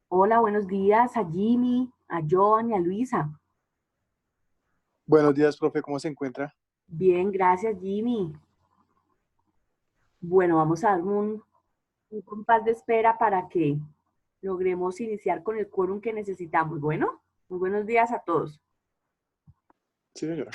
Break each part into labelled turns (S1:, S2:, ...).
S1: Hola, buenos días a Jimmy, a Joan y a Luisa.
S2: Buenos días, profe, ¿cómo se encuentra?
S1: Bien, gracias Jimmy. Bueno, vamos a dar un compás de espera para que logremos iniciar con el quórum que necesitamos. Bueno, muy buenos días a todos.
S2: Sí, señora.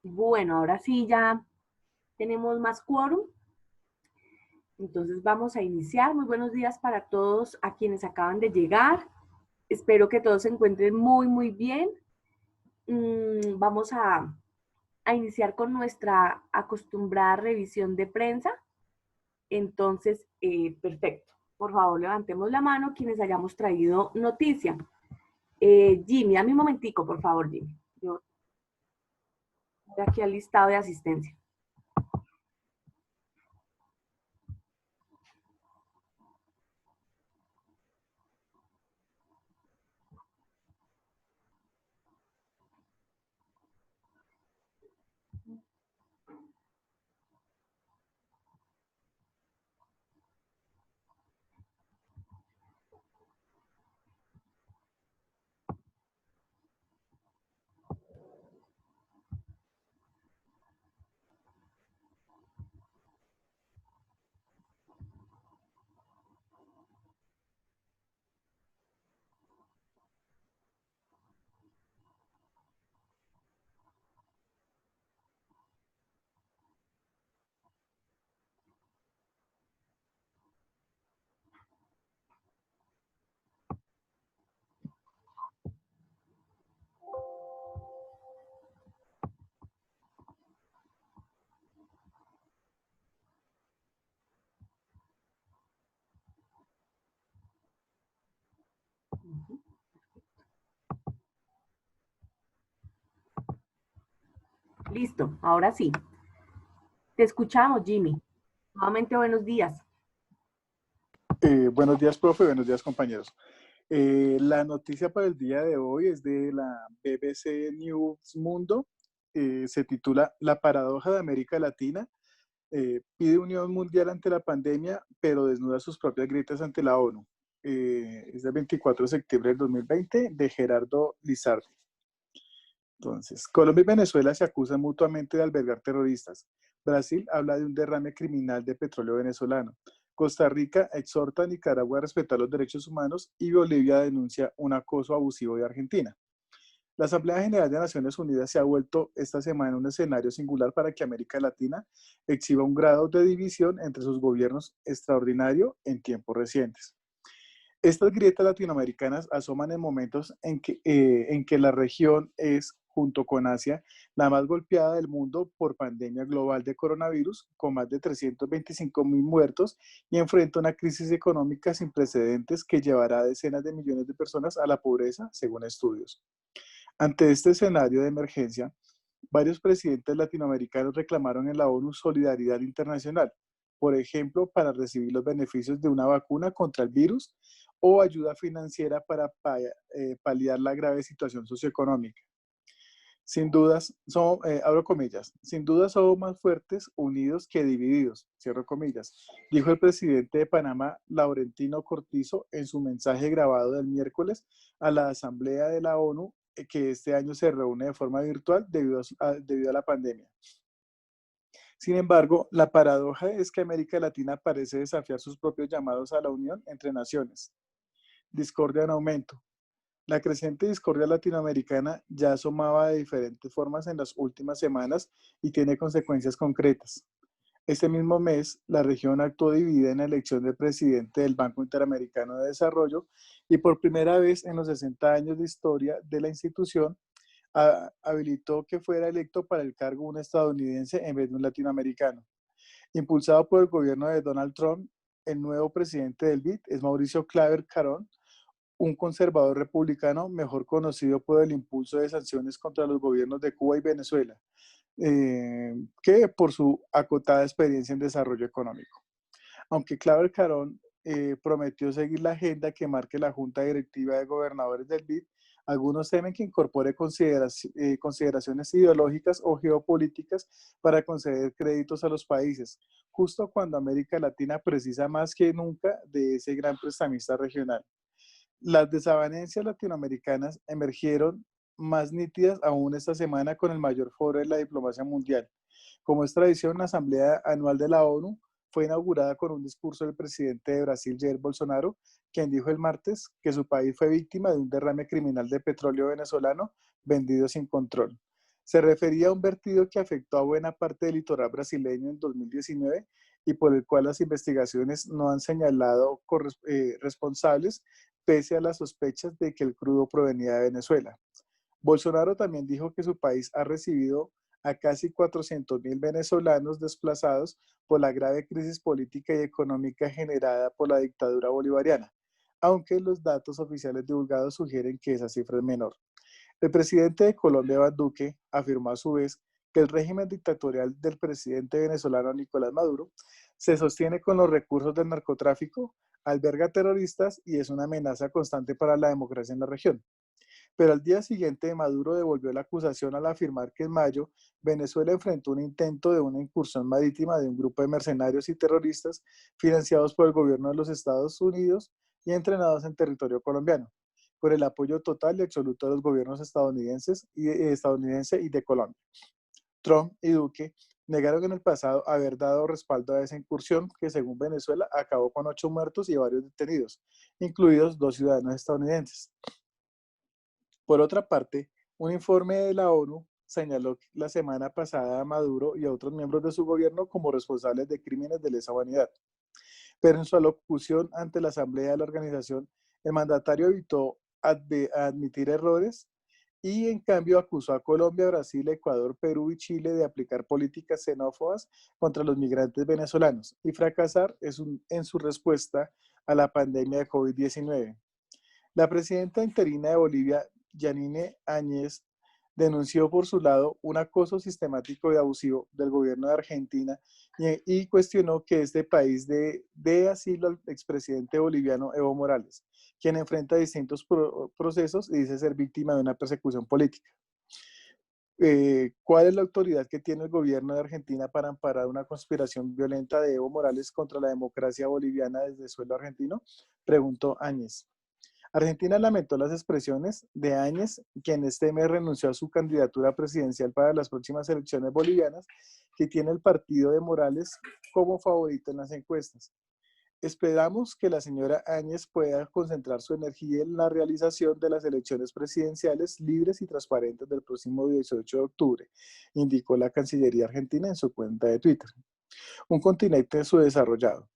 S1: Bueno, ahora sí ya tenemos más quórum. Entonces vamos a iniciar. Muy buenos días para todos a quienes acaban de llegar. Espero que todos se encuentren muy bien. Vamos a iniciar con nuestra acostumbrada revisión de prensa. Entonces, perfecto. Por favor, levantemos la mano quienes hayamos traído noticia. Jimmy, dame un momentico, por favor, Jimmy. Yo voy aquí al listado de asistencia. Listo, ahora sí. Te escuchamos, Jimmy. Nuevamente, buenos días.
S2: Buenos días, profe. Buenos días, compañeros. La noticia para el día de hoy es de la BBC News Mundo. Se titula La paradoja de América Latina. Pide unión mundial ante la pandemia, pero desnuda sus propias grietas ante la ONU. Es del 24 de septiembre del 2020 de Gerardo Lizardi. Entonces, Colombia y Venezuela se acusan mutuamente de albergar terroristas. Brasil habla de un derrame criminal de petróleo venezolano. Costa Rica exhorta a Nicaragua a respetar los derechos humanos y Bolivia denuncia un acoso abusivo de Argentina. La Asamblea General de Naciones Unidas se ha vuelto esta semana un escenario singular para que América Latina exhiba un grado de división entre sus gobiernos extraordinario en tiempos recientes. Estas grietas latinoamericanas asoman en momentos en que la región es, junto con Asia, la más golpeada del mundo por pandemia global de coronavirus, con más de 325.000 muertos, y enfrenta una crisis económica sin precedentes que llevará a decenas de millones de personas a la pobreza, según estudios. Ante este escenario de emergencia, varios presidentes latinoamericanos reclamaron en la ONU solidaridad internacional, por ejemplo, para recibir los beneficios de una vacuna contra el virus o ayuda financiera para paliar la grave situación socioeconómica. Sin dudas, abro comillas, sin dudas somos más fuertes unidos que divididos, cierro comillas, dijo el presidente de Panamá, Laurentino Cortizo, en su mensaje grabado del miércoles a la Asamblea de la ONU, que este año se reúne de forma virtual debido a la pandemia. Sin embargo, la paradoja es que América Latina parece desafiar sus propios llamados a la unión entre naciones. Discordia en aumento. La creciente discordia latinoamericana ya asomaba de diferentes formas en las últimas semanas y tiene consecuencias concretas. Este mismo mes, la región actuó dividida en la elección del presidente del Banco Interamericano de Desarrollo y por primera vez en los 60 años de historia de la institución, habilitó que fuera electo para el cargo un estadounidense en vez de un latinoamericano. Impulsado por el gobierno de Donald Trump, el nuevo presidente del BID es Mauricio Claver Carón, un conservador republicano mejor conocido por el impulso de sanciones contra los gobiernos de Cuba y Venezuela, que por su acotada experiencia en desarrollo económico. Aunque Claver Carón prometió seguir la agenda que marque la Junta Directiva de Gobernadores del BID, algunos temen que incorpore consideraciones ideológicas o geopolíticas para conceder créditos a los países, justo cuando América Latina precisa más que nunca de ese gran prestamista regional. Las desavenencias latinoamericanas emergieron más nítidas aún esta semana con el mayor foro de la diplomacia mundial. Como es tradición, la Asamblea Anual de la ONU fue inaugurada con un discurso del presidente de Brasil, Jair Bolsonaro, quien dijo el martes que su país fue víctima de un derrame criminal de petróleo venezolano vendido sin control. Se refería a un vertido que afectó a buena parte del litoral brasileño en 2019 y por el cual las investigaciones no han señalado responsables, pese a las sospechas de que el crudo provenía de Venezuela. Bolsonaro también dijo que su país ha recibido a casi 400.000 venezolanos desplazados por la grave crisis política y económica generada por la dictadura bolivariana, aunque los datos oficiales divulgados sugieren que esa cifra es menor. El presidente de Colombia, Iván Duque, afirmó a su vez que el régimen dictatorial del presidente venezolano Nicolás Maduro se sostiene con los recursos del narcotráfico, alberga terroristas y es una amenaza constante para la democracia en la región. Pero al día siguiente Maduro devolvió la acusación al afirmar que en mayo Venezuela enfrentó un intento de una incursión marítima de un grupo de mercenarios y terroristas financiados por el gobierno de los Estados Unidos y entrenados en territorio colombiano, con el apoyo total y absoluto de los gobiernos estadounidense y de Colombia. Trump y Duque negaron en el pasado haber dado respaldo a esa incursión que, según Venezuela, acabó con 8 muertos y varios detenidos, incluidos 2 ciudadanos estadounidenses. Por otra parte, un informe de la ONU señaló la semana pasada a Maduro y a otros miembros de su gobierno como responsables de crímenes de lesa humanidad. Pero en su alocución ante la asamblea de la organización, el mandatario evitó admitir errores y en cambio acusó a Colombia, Brasil, Ecuador, Perú y Chile de aplicar políticas xenófobas contra los migrantes venezolanos y fracasar en su respuesta a la pandemia de COVID-19. La presidenta interina de Bolivia, Yanine Áñez, denunció por su lado un acoso sistemático y abusivo del gobierno de Argentina y cuestionó que este país dé asilo al expresidente boliviano Evo Morales, quien enfrenta distintos procesos y dice ser víctima de una persecución política. ¿Cuál es la autoridad que tiene el gobierno de Argentina para amparar una conspiración violenta de Evo Morales contra la democracia boliviana desde suelo argentino? Preguntó Áñez. Argentina lamentó las expresiones de Áñez, quien este mes renunció a su candidatura presidencial para las próximas elecciones bolivianas, que tiene el partido de Morales como favorito en las encuestas. Esperamos que la señora Áñez pueda concentrar su energía en la realización de las elecciones presidenciales libres y transparentes del próximo 18 de octubre, indicó la Cancillería Argentina en su cuenta de Twitter. Un continente subdesarrollado.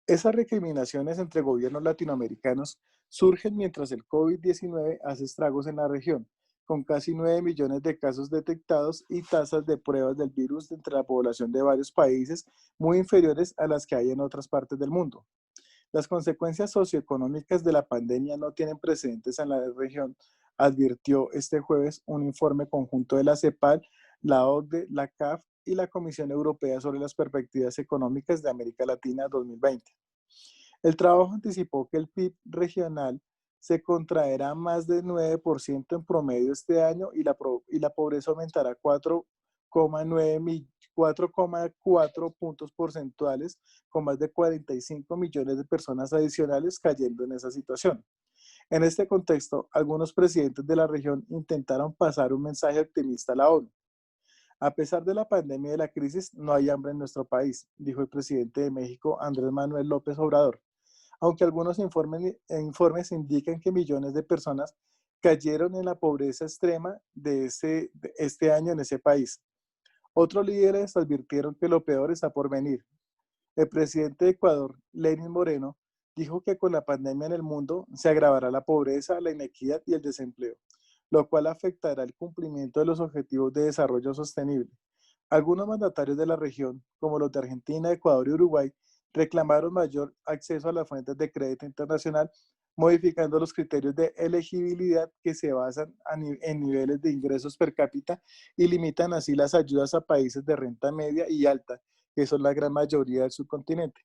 S2: Esas recriminaciones entre gobiernos latinoamericanos surgen mientras el COVID-19 hace estragos en la región, con casi 9 millones de casos detectados y tasas de pruebas del virus entre la población de varios países muy inferiores a las que hay en otras partes del mundo. Las consecuencias socioeconómicas de la pandemia no tienen precedentes en la región, advirtió este jueves un informe conjunto de la CEPAL, la OCDE, la CAF y la Comisión Europea sobre las perspectivas económicas de América Latina 2020. El trabajo anticipó que el PIB regional se contraerá más de 9% en promedio este año y la pobreza aumentará 4,4 puntos porcentuales, con más de 45 millones de personas adicionales cayendo en esa situación. En este contexto, algunos presidentes de la región intentaron pasar un mensaje optimista a la ONU. A pesar de la pandemia y de la crisis, no hay hambre en nuestro país, dijo el presidente de México, Andrés Manuel López Obrador, aunque algunos informes indican que millones de personas cayeron en la pobreza extrema de este año en ese país. Otros líderes advirtieron que lo peor está por venir. El presidente de Ecuador, Lenín Moreno, dijo que con la pandemia en el mundo se agravará la pobreza, la inequidad y el desempleo, lo cual afectará el cumplimiento de los objetivos de desarrollo sostenible. Algunos mandatarios de la región, como los de Argentina, Ecuador y Uruguay, reclamaron mayor acceso a las fuentes de crédito internacional, modificando los criterios de elegibilidad que se basan en niveles de ingresos per cápita y limitan así las ayudas a países de renta media y alta, que son la gran mayoría del subcontinente.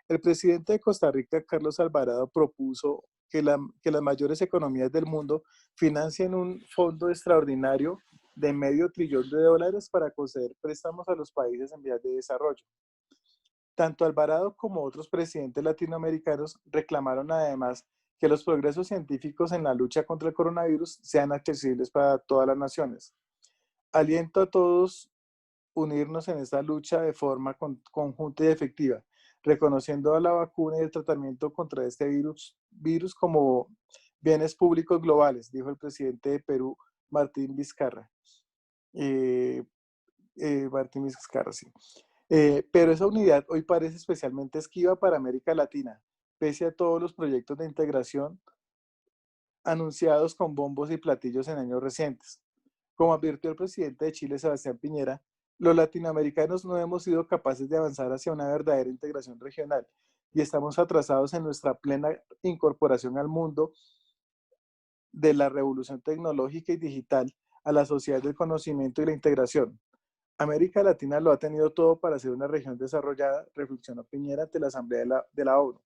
S2: El presidente de Costa Rica, Carlos Alvarado, propuso que las mayores economías del mundo financien un fondo extraordinario de $500 billones para conceder préstamos a los países en vías de desarrollo. Tanto Alvarado como otros presidentes latinoamericanos reclamaron además que los progresos científicos en la lucha contra el coronavirus sean accesibles para todas las naciones. Aliento a todos unirnos en esta lucha de forma conjunta y efectiva, reconociendo a la vacuna y el tratamiento contra este virus como bienes públicos globales, dijo el presidente de Perú, Martín Vizcarra. Eh, Martín Vizcarra, sí. Pero esa unidad hoy parece especialmente esquiva para América Latina, pese a todos los proyectos de integración anunciados con bombos y platillos en años recientes. Como advirtió el presidente de Chile, Sebastián Piñera, los latinoamericanos no hemos sido capaces de avanzar hacia una verdadera integración regional y estamos atrasados en nuestra plena incorporación al mundo de la revolución tecnológica y digital, a la sociedad del conocimiento y la integración. América Latina lo ha tenido todo para ser una región desarrollada, reflexionó Piñera ante la Asamblea de la ONU.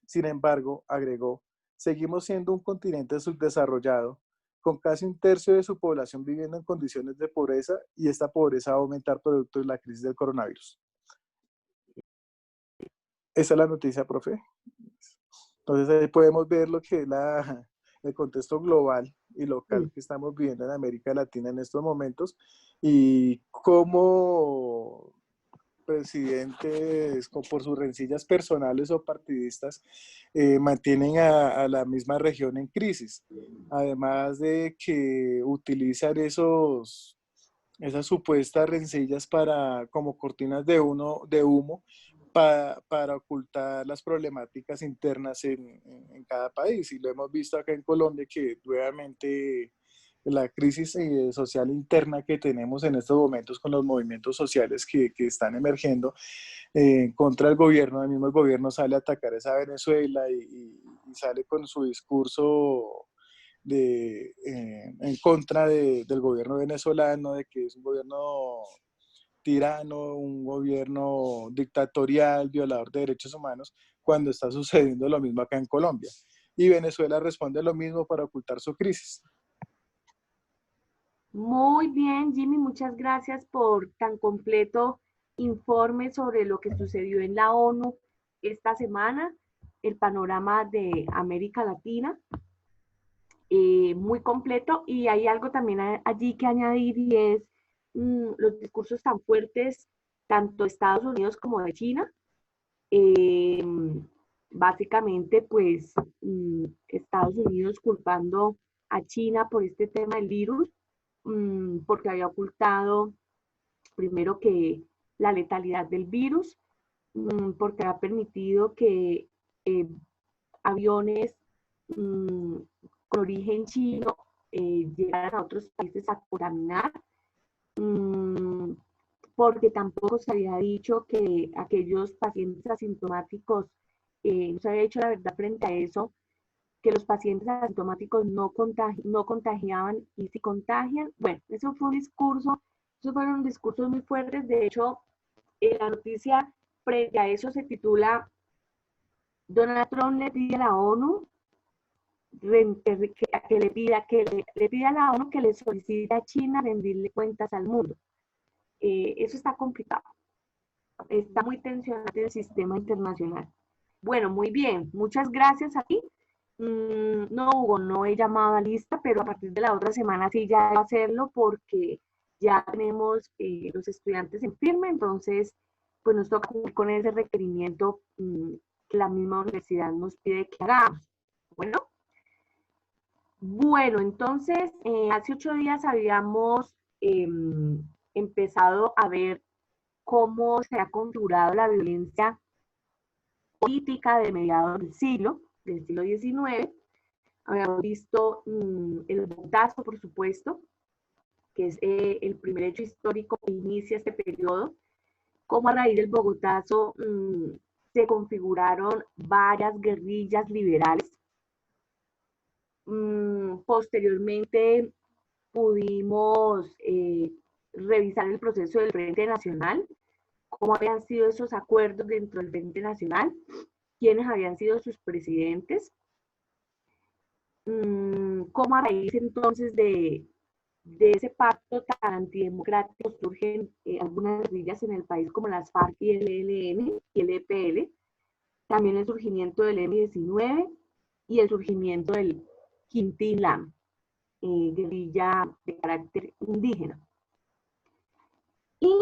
S2: Sin embargo, agregó, seguimos siendo un continente subdesarrollado, con casi un tercio de su población viviendo en condiciones de pobreza y esta pobreza va a aumentar producto de la crisis del coronavirus. Esa es la noticia, profe. Entonces ahí podemos ver lo que es el contexto global y local
S1: Mm.
S2: que estamos viviendo en América Latina en estos momentos y cómo presidentes, por sus rencillas personales o partidistas, mantienen a la misma región en crisis. Además de que utilizan esas supuestas rencillas como cortinas de humo para ocultar las problemáticas internas en cada país. Y lo hemos visto acá en Colombia, que nuevamente la crisis social interna que tenemos en estos momentos con los movimientos sociales que están emergiendo contra el gobierno, el mismo gobierno sale a atacar a esa Venezuela y sale con su discurso en contra del gobierno venezolano, de que es un gobierno tirano, un gobierno dictatorial, violador de derechos humanos, cuando está sucediendo lo mismo acá en Colombia. Y Venezuela responde lo mismo para ocultar su crisis.
S1: Muy bien, Jimmy, muchas gracias por tan completo informe sobre lo que sucedió en la ONU esta semana, el panorama de América Latina, muy completo. Y hay algo también allí que añadir y es los discursos tan fuertes, tanto de Estados Unidos como de China. Eh, Básicamente, pues Estados Unidos culpando a China por este tema del virus, porque había ocultado primero que la letalidad del virus, porque ha permitido que eh, aviones mmm, con origen chino llegaran a otros países a contaminar, mmm, porque tampoco se había dicho que aquellos pacientes asintomáticos, no se había dicho la verdad frente a eso, que los pacientes asintomáticos no contagiaban y si contagian, bueno, eso fue un discurso, esos fueron discursos muy fuertes. De hecho, la noticia frente a eso se titula Donald Trump le pide a la ONU le pida a la ONU que le solicite a China rendirle cuentas al mundo. Eso está complicado, está muy tensionante el sistema internacional. Bueno, muy bien, muchas gracias a ti. No, Hugo, no he llamado a lista, pero a partir de la otra semana sí ya voy a hacerlo porque ya tenemos los estudiantes en firme, entonces pues nos toca cumplir con ese requerimiento que la misma universidad nos pide que hagamos. Bueno, bueno, entonces hace 8 días habíamos empezado a ver cómo se ha configurado la violencia política de mediados del siglo XIX. Habíamos visto el Bogotazo, por supuesto, que es el primer hecho histórico que inicia este periodo, cómo a raíz del Bogotazo se configuraron varias guerrillas liberales. Posteriormente pudimos revisar el proceso del Frente Nacional, cómo habían sido esos acuerdos dentro del Frente Nacional, quiénes habían sido sus presidentes, cómo a raíz entonces de ese pacto tan antidemocrático surgen algunas guerrillas en el país como las FARC y el ELN y el EPL, también el surgimiento del M-19 y el surgimiento del Quintín Lam, guerrilla de carácter indígena. Y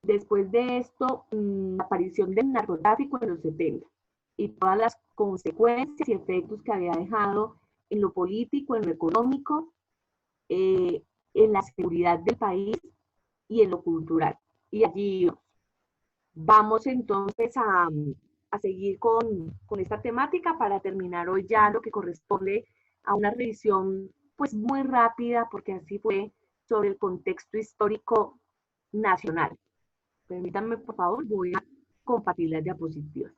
S1: después de esto, la aparición del narcotráfico en los 70 y todas las consecuencias y efectos que había dejado en lo político, en lo económico, en la seguridad del país y en lo cultural. Y allí vamos entonces a seguir con esta temática para terminar hoy ya lo que corresponde a una revisión pues muy rápida, porque así fue, sobre el contexto histórico nacional. Permítanme, por favor, voy a compartir las diapositivas.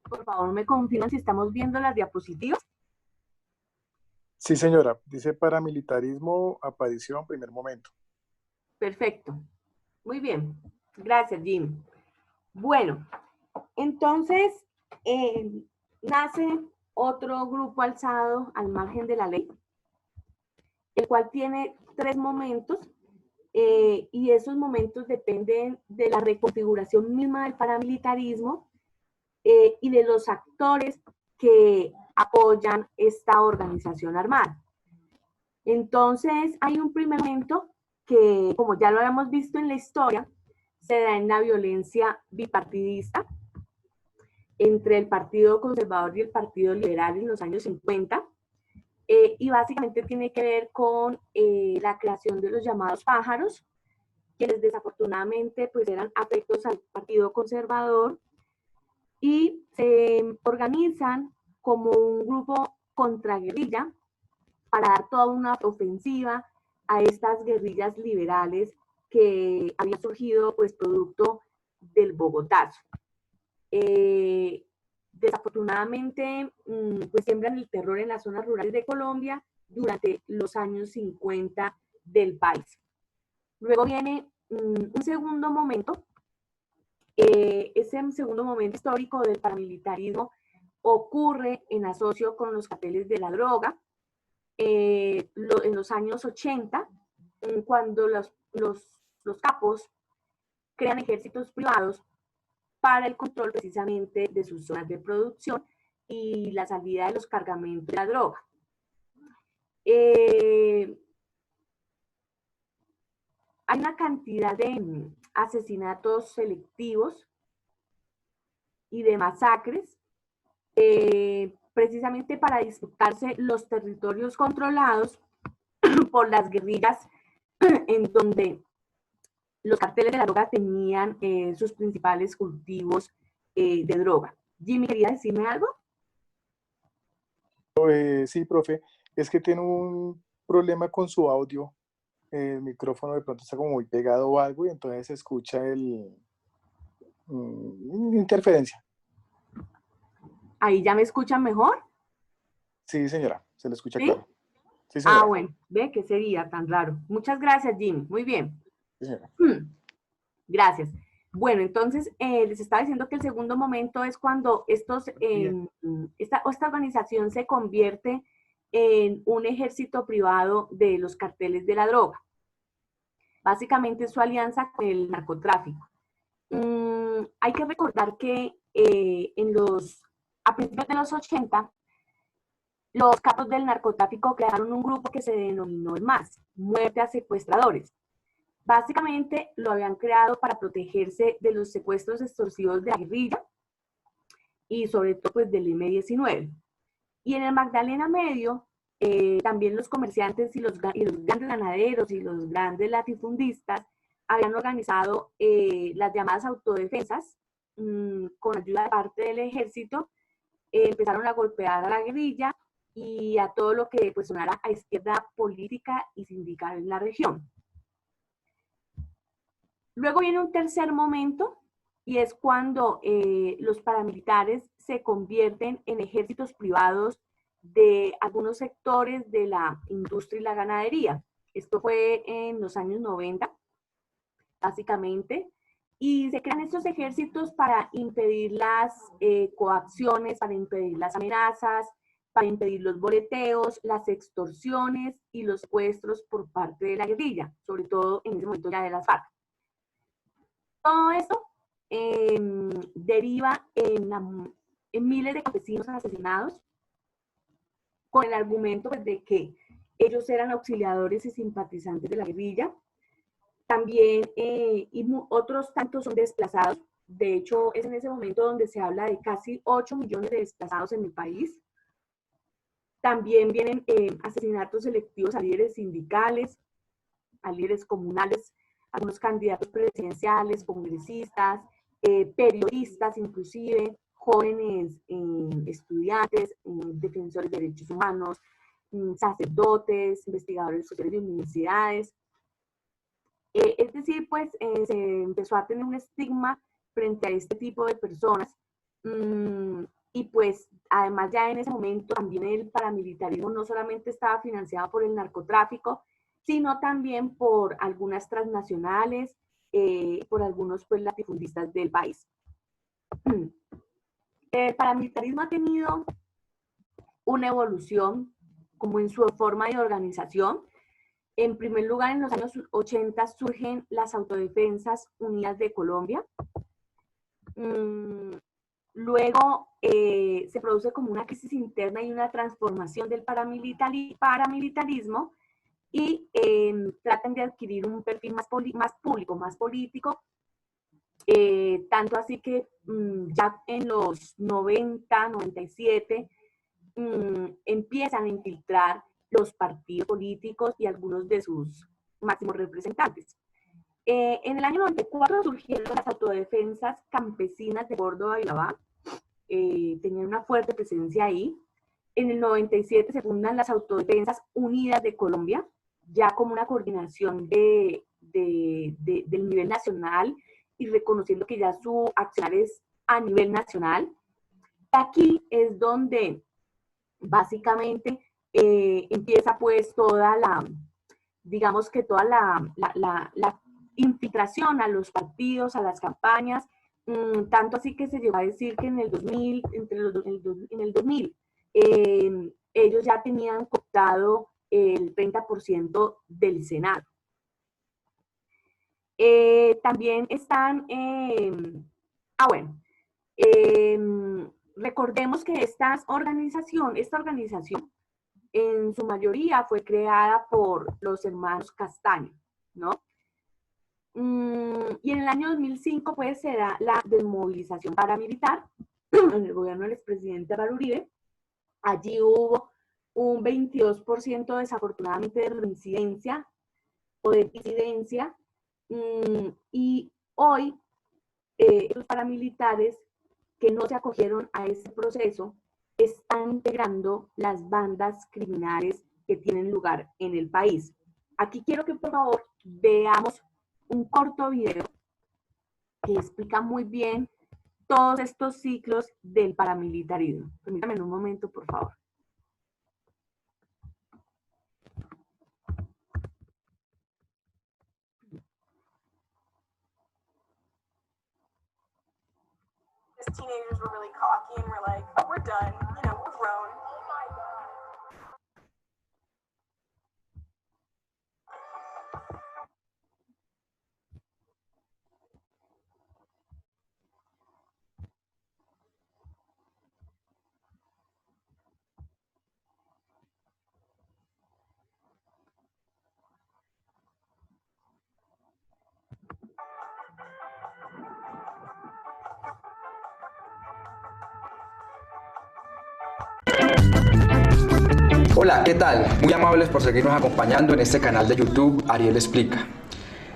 S1: Por favor, me confirman si estamos viendo las diapositivas.
S2: Sí, señora. Dice paramilitarismo, aparición, primer momento.
S1: Perfecto. Muy bien. Gracias, Jim. Bueno, entonces nace otro grupo alzado al margen de la ley, el cual tiene 3 momentos, y esos momentos dependen de la reconfiguración misma del paramilitarismo y de los actores que apoyan esta organización armada. Entonces, hay un primer momento que, como ya lo habíamos visto en la historia, se da en la violencia bipartidista entre el Partido Conservador y el Partido Liberal en los años 50, y básicamente tiene que ver con la creación de los llamados pájaros, quienes desafortunadamente pues eran afectos al Partido Conservador y se organizan como un grupo contraguerrilla para dar toda una ofensiva a estas guerrillas liberales que habían surgido pues producto del Bogotazo. Desafortunadamente, pues siembran el terror en las zonas rurales de Colombia durante los años 50 del país. Luego viene un segundo momento. Ese segundo momento histórico del paramilitarismo ocurre en asocio con los carteles de la droga, en los años 80, cuando los capos crean ejércitos privados para el control precisamente de sus zonas de producción y la salida de los cargamentos de la droga. Hay una cantidad de asesinatos selectivos y de masacres, precisamente para disputarse los territorios controlados por las guerrillas, en donde los carteles de la droga tenían sus principales cultivos de droga. Jimmy, ¿quería decirme algo?
S2: Sí, profe. Es que tiene un problema con su audio. El micrófono de pronto está como muy pegado o algo y entonces se escucha interferencia.
S1: ¿Ahí ya me escuchan mejor?
S2: Sí, señora, se le escucha
S1: ¿Sí?
S2: claro. Sí,
S1: Ah,
S2: señora.
S1: bueno, ve que sería tan raro. Muchas gracias, Jimmy. Muy bien.
S2: Sí, señora.
S1: Gracias. Bueno, entonces les estaba diciendo que el segundo momento es cuando esta organización se convierte en un ejército privado de los carteles de la droga. Básicamente su alianza con el narcotráfico. Hay que recordar que a principios de los 80, los capos del narcotráfico crearon un grupo que se denominó el MAS, Muerte a Secuestradores. Básicamente lo habían creado para protegerse de los secuestros extorsivos de la guerrilla y sobre todo pues del M-19. Y en el Magdalena Medio, también los comerciantes y los grandes ganaderos y los grandes latifundistas habían organizado las llamadas autodefensas con ayuda de parte del ejército, empezaron a golpear a la guerrilla y a todo lo que pues sonara a izquierda política y sindical en la región. Luego viene un tercer momento, y es cuando los paramilitares se convierten en ejércitos privados de algunos sectores de la industria y la ganadería. Esto fue en los años 90, básicamente, y se crean estos ejércitos para impedir las coacciones, para impedir las amenazas, para impedir los boleteos, las extorsiones y los secuestros por parte de la guerrilla, sobre todo en ese momento ya de las FARC. Todo esto deriva en miles de campesinos asesinados, con el argumento pues, de que ellos eran auxiliadores y simpatizantes de la guerrilla. También otros tantos son desplazados. De hecho, es en ese momento donde se habla de casi 8 millones de desplazados en el país. También vienen asesinatos selectivos a líderes sindicales, a líderes comunales, algunos candidatos presidenciales, congresistas, periodistas inclusive, jóvenes estudiantes, defensores de derechos humanos, sacerdotes, investigadores sociales de universidades. Es decir, pues se empezó a tener un estigma frente a este tipo de personas, y pues además ya en ese momento también el paramilitarismo no solamente estaba financiado por el narcotráfico, sino también por algunas transnacionales, por algunos pues latifundistas del país. El paramilitarismo ha tenido una evolución como en su forma de organización. En primer lugar, en los años 80 surgen las Autodefensas Unidas de Colombia. Luego se produce como una crisis interna y una transformación del paramilitarismo y tratan de adquirir un perfil más público, más político. Tanto así que ya en los 90, 97, empiezan a infiltrar los partidos políticos y algunos de sus máximos representantes. En el año 94 surgieron las autodefensas campesinas de Córdoba y Urabá, tenían una fuerte presencia ahí. En el 97 se fundan las Autodefensas Unidas de Colombia, ya como una coordinación del nivel nacional y reconociendo que ya su accionar es a nivel nacional. Aquí es donde básicamente empieza pues toda la, digamos que toda la infiltración a los partidos, a las campañas, tanto así que se llegó a decir que en el 2000, en el 2000 ellos ya tenían cooptado el 30% del Senado. También están, recordemos que esta organización en su mayoría fue creada por los hermanos Castaño, ¿no? Y en el año 2005 pues se da la desmovilización paramilitar en el gobierno del expresidente Álvaro Uribe. Allí hubo un 22% desafortunadamente de reincidencia o de disidencia, y hoy los paramilitares que no se acogieron a ese proceso están integrando las bandas criminales que tienen lugar en el país. Aquí quiero que por favor veamos un corto video que explica muy bien todos estos ciclos del paramilitarismo. Permítame un momento, por favor.
S3: As teenagers, we're really cocky and we're like, oh, we're done, you know, we're grown.
S4: Hola, ¿qué tal? Muy amables por seguirnos acompañando en este canal de YouTube Ariel Explica.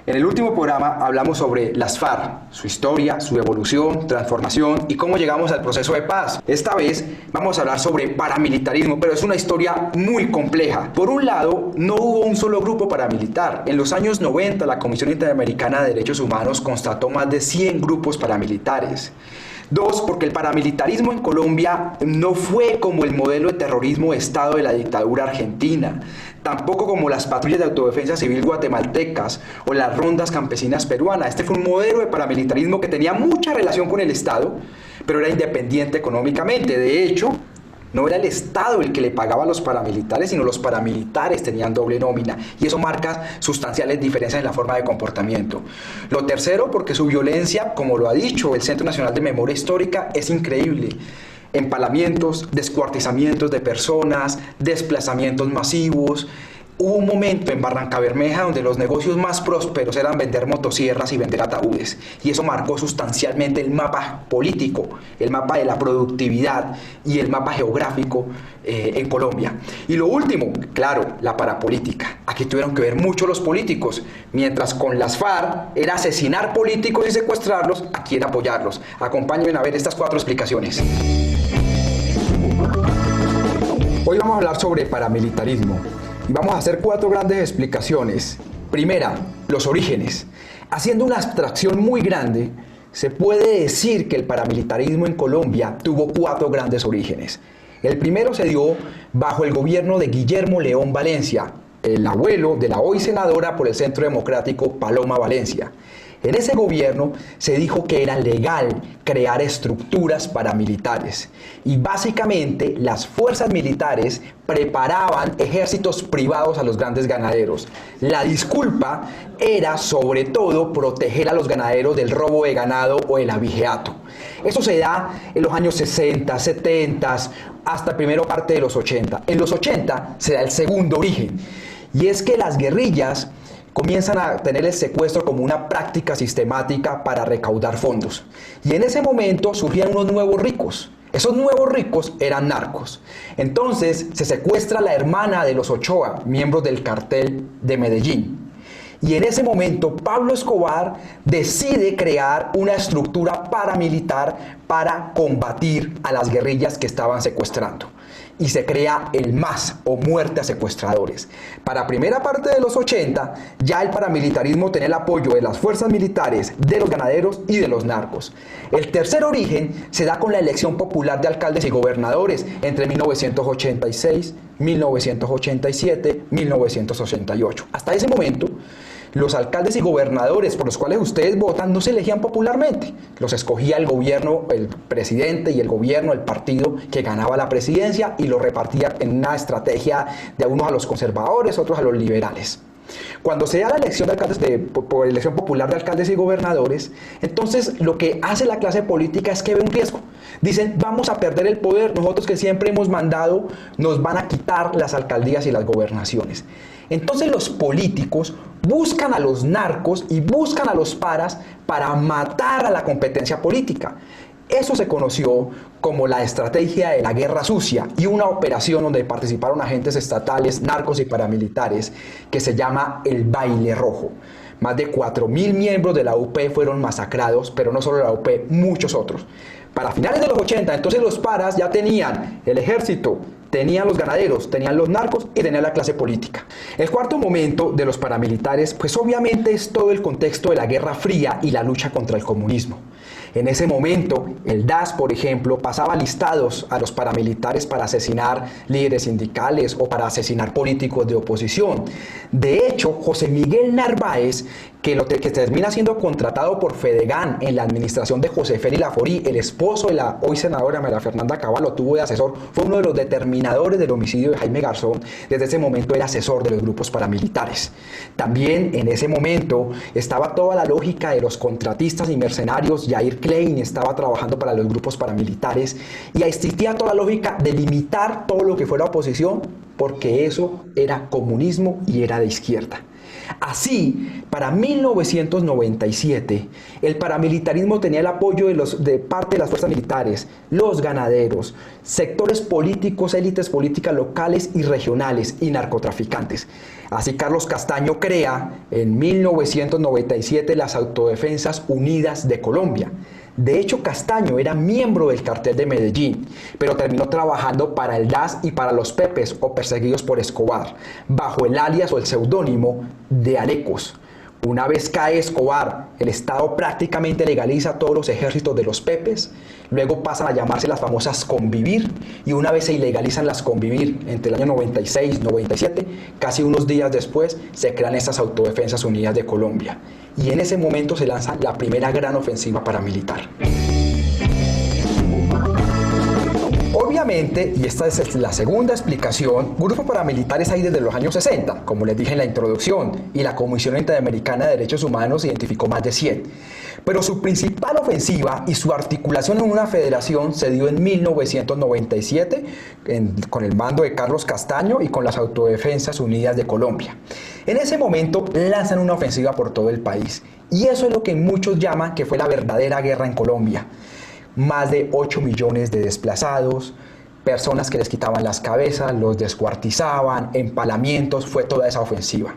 S4: En el último programa hablamos sobre las FARC, su historia, su evolución, transformación y cómo llegamos al proceso de paz. Esta vez vamos a hablar sobre paramilitarismo, pero es una historia muy compleja. Por un lado, no hubo un solo grupo paramilitar. En los años 90, la Comisión Interamericana de Derechos Humanos constató más de 100 grupos paramilitares. Dos, porque el paramilitarismo en Colombia no fue como el modelo de terrorismo de Estado de la dictadura argentina, tampoco como las patrullas de autodefensa civil guatemaltecas o las rondas campesinas peruanas. Este fue un modelo de paramilitarismo que tenía mucha relación con el Estado, pero era independiente económicamente. De hecho, no era el Estado el que le pagaba a los paramilitares, sino los paramilitares tenían doble nómina, y eso marca sustanciales diferencias en la forma de comportamiento. Lo tercero, porque su violencia, como lo ha dicho el Centro Nacional de Memoria Histórica, es increíble. Empalamientos, descuartizamientos de personas, desplazamientos masivos. Hubo un momento en Barrancabermeja donde los negocios más prósperos eran vender motosierras y vender ataúdes, y eso marcó sustancialmente el mapa político, el mapa de la productividad y el mapa geográfico en Colombia. Y lo último, claro, la parapolítica. Aquí tuvieron que ver mucho los políticos. Mientras con las FARC era asesinar políticos y secuestrarlos, aquí era apoyarlos. Acompáñenme a ver estas 4 explicaciones. Hoy vamos a hablar sobre paramilitarismo. Y vamos a hacer 4 grandes explicaciones. Primera, los orígenes. Haciendo una abstracción muy grande, se puede decir que el paramilitarismo en Colombia tuvo 4 grandes orígenes. El primero se dio bajo el gobierno de Guillermo León Valencia, el abuelo de la hoy senadora por el Centro Democrático Paloma Valencia. En ese gobierno se dijo que era legal crear estructuras paramilitares y básicamente las fuerzas militares preparaban ejércitos privados a los grandes ganaderos. La disculpa era sobre todo proteger a los ganaderos del robo de ganado o el abigeato. Eso se da en los años 60, 70, hasta primera parte de los 80. En los 80 se da el segundo origen, y es que las guerrillas comienzan a tener el secuestro como una práctica sistemática para recaudar fondos. Y en ese momento surgían unos nuevos ricos. Esos nuevos ricos eran narcos. Entonces se secuestra a la hermana de los Ochoa, miembros del cartel de Medellín. Y en ese momento Pablo Escobar decide crear una estructura paramilitar para combatir a las guerrillas que estaban secuestrando. Y se crea el MAS, o Muerte a Secuestradores. Para primera parte de los 80, ya el paramilitarismo tenía el apoyo de las fuerzas militares, de los ganaderos y de los narcos. El tercer origen se da con la elección popular de alcaldes y gobernadores entre 1986, 1987, 1988. Hasta ese momento, los alcaldes y gobernadores por los cuales ustedes votan no se elegían popularmente. Los escogía el gobierno, el presidente y el gobierno, el partido que ganaba la presidencia, y lo repartía en una estrategia de unos a los conservadores, otros a los liberales. Cuando se da la elección de alcaldes por elección popular de alcaldes y gobernadores, entonces lo que hace la clase política es que ve un riesgo. Dicen, vamos a perder el poder, nosotros que siempre hemos mandado, nos van a quitar las alcaldías y las gobernaciones. Entonces los políticos buscan a los narcos y buscan a los paras para matar a la competencia política. Eso se conoció como la estrategia de la guerra sucia, y una operación donde participaron agentes estatales, narcos y paramilitares, que se llama el Baile Rojo. Más de 4.000 miembros de la UP fueron masacrados, pero no solo la UP, muchos otros. Para finales de los 80, entonces los paras ya tenían el ejército, tenían los ganaderos, tenían los narcos y tenían la clase política. El cuarto momento de los paramilitares, pues obviamente es todo el contexto de la Guerra Fría y la lucha contra el comunismo. En ese momento, el DAS, por ejemplo, pasaba listados a los paramilitares para asesinar líderes sindicales o para asesinar políticos de oposición. De hecho, José Miguel Narváez, que termina siendo contratado por Fedegan en la administración de José Félix Laforí, el esposo de la hoy senadora María Fernanda Cabal, lo tuvo de asesor, fue uno de los determinadores del homicidio de Jaime Garzón. Desde ese momento era asesor de los grupos paramilitares. También en ese momento estaba toda la lógica de los contratistas y mercenarios. Jair Klein estaba trabajando para los grupos paramilitares, y existía toda la lógica de limitar todo lo que fuera oposición, porque eso era comunismo y era de izquierda. Así, para 1997, el paramilitarismo tenía el apoyo de parte de las fuerzas militares, los ganaderos, sectores políticos, élites políticas locales y regionales y narcotraficantes. Así Carlos Castaño crea en 1997 las Autodefensas Unidas de Colombia. De hecho, Castaño era miembro del cartel de Medellín, pero terminó trabajando para el DAS y para los Pepes o perseguidos por Escobar, bajo el alias o el seudónimo de Alecos. Una vez cae Escobar, el Estado prácticamente legaliza todos los ejércitos de los Pepes, luego pasan a llamarse las famosas Convivir, y una vez se ilegalizan las Convivir, entre el año 96 y 97, casi unos días después, se crean estas Autodefensas Unidas de Colombia. Y en ese momento se lanza la primera gran ofensiva paramilitar. Obviamente, y esta es la segunda explicación, grupos paramilitares hay desde los años 60, como les dije en la introducción, y la Comisión Interamericana de Derechos Humanos identificó más de 100. Pero su principal ofensiva y su articulación en una federación se dio en 1997 con el mando de Carlos Castaño y con las Autodefensas Unidas de Colombia. En ese momento lanzan una ofensiva por todo el país, y eso es lo que muchos llaman que fue la verdadera guerra en Colombia. Más de 8 millones de desplazados, personas que les quitaban las cabezas, los descuartizaban, empalamientos, fue toda esa ofensiva.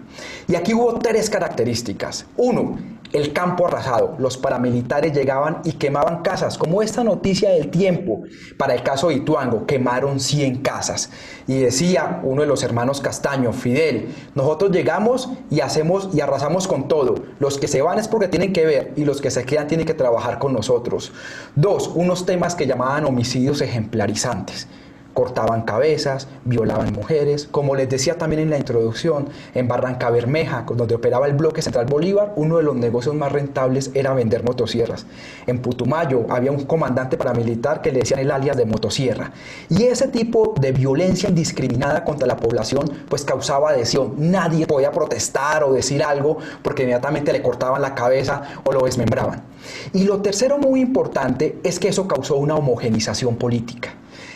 S4: Y aquí hubo 3 características. 1, el campo arrasado. Los paramilitares llegaban y quemaban casas, como esta noticia del Tiempo. Para el caso de Ituango, quemaron 100 casas. Y decía uno de los hermanos Castaño, Fidel, nosotros llegamos y arrasamos con todo. Los que se van es porque tienen que ver y los que se quedan tienen que trabajar con nosotros. 2, unos temas que llamaban homicidios ejemplarizantes. Cortaban cabezas, violaban mujeres. Como les decía también en la introducción, en Barranca Bermeja, donde operaba el bloque Central Bolívar, uno de los negocios más rentables era vender motosierras. En Putumayo había un comandante paramilitar que le decían el alias de motosierra. Y ese tipo de violencia indiscriminada contra la población pues causaba adhesión. Nadie podía protestar o decir algo porque inmediatamente le cortaban la cabeza o lo desmembraban. Y lo tercero muy importante es que eso causó una homogenización política.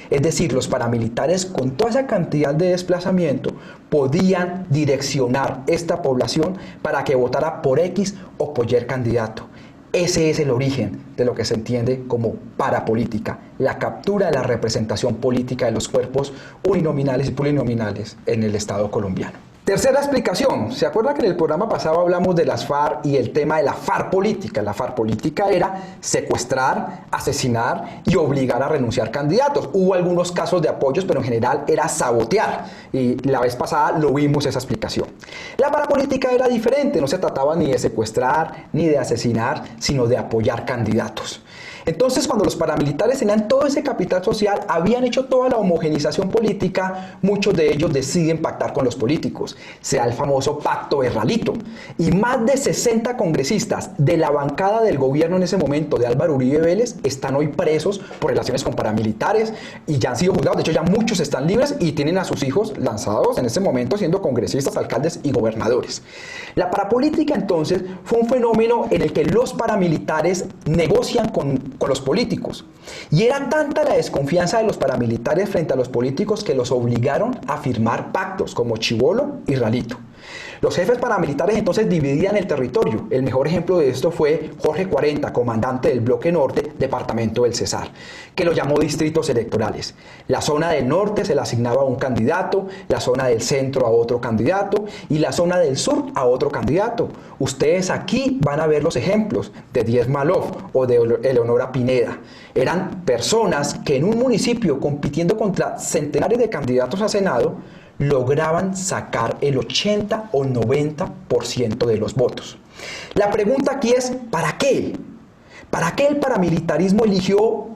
S4: Es decir, los paramilitares con toda esa cantidad de desplazamiento podían direccionar esta población para que votara por X o por Y candidato. Ese es el origen de lo que se entiende como parapolítica, la captura de la representación política de los cuerpos uninominales y plurinominales en el Estado colombiano. Tercera explicación. ¿Se acuerda que en el programa pasado hablamos de las FARC y el tema de la FARC política? La FARC política era secuestrar, asesinar y obligar a renunciar candidatos. Hubo algunos casos de apoyos, pero en general era sabotear. Y la vez pasada lo vimos esa explicación. La parapolítica era diferente. No se trataba ni de secuestrar ni de asesinar, sino de apoyar candidatos. Entonces, cuando los paramilitares tenían todo ese capital social, habían hecho toda la homogenización política, muchos de ellos deciden pactar con los políticos. Se da el famoso Pacto de Ralito. Y más de 60 congresistas de la bancada del gobierno en ese momento de Álvaro Uribe Vélez están hoy presos por relaciones con paramilitares y ya han sido juzgados. De hecho, ya muchos están libres y tienen a sus hijos lanzados en ese momento siendo congresistas, alcaldes y gobernadores. La parapolítica, entonces, fue un fenómeno en el que los paramilitares negocian con los políticos. Y era tanta la desconfianza de los paramilitares frente a los políticos que los obligaron a firmar pactos como Chibolo y Ralito. Los jefes paramilitares entonces dividían el territorio. El mejor ejemplo de esto fue Jorge 40, comandante del Bloque Norte, departamento del Cesar, que lo llamó distritos electorales. La zona del norte se le asignaba a un candidato, la zona del centro a otro candidato y la zona del sur a otro candidato. Ustedes aquí van a ver los ejemplos de Díez Malof o de Eleonora Pineda. Eran personas que en un municipio compitiendo contra centenares de candidatos a Senado lograban sacar el 80 o 90% de los votos. La pregunta aquí es, ¿para qué? ¿Para qué el paramilitarismo eligió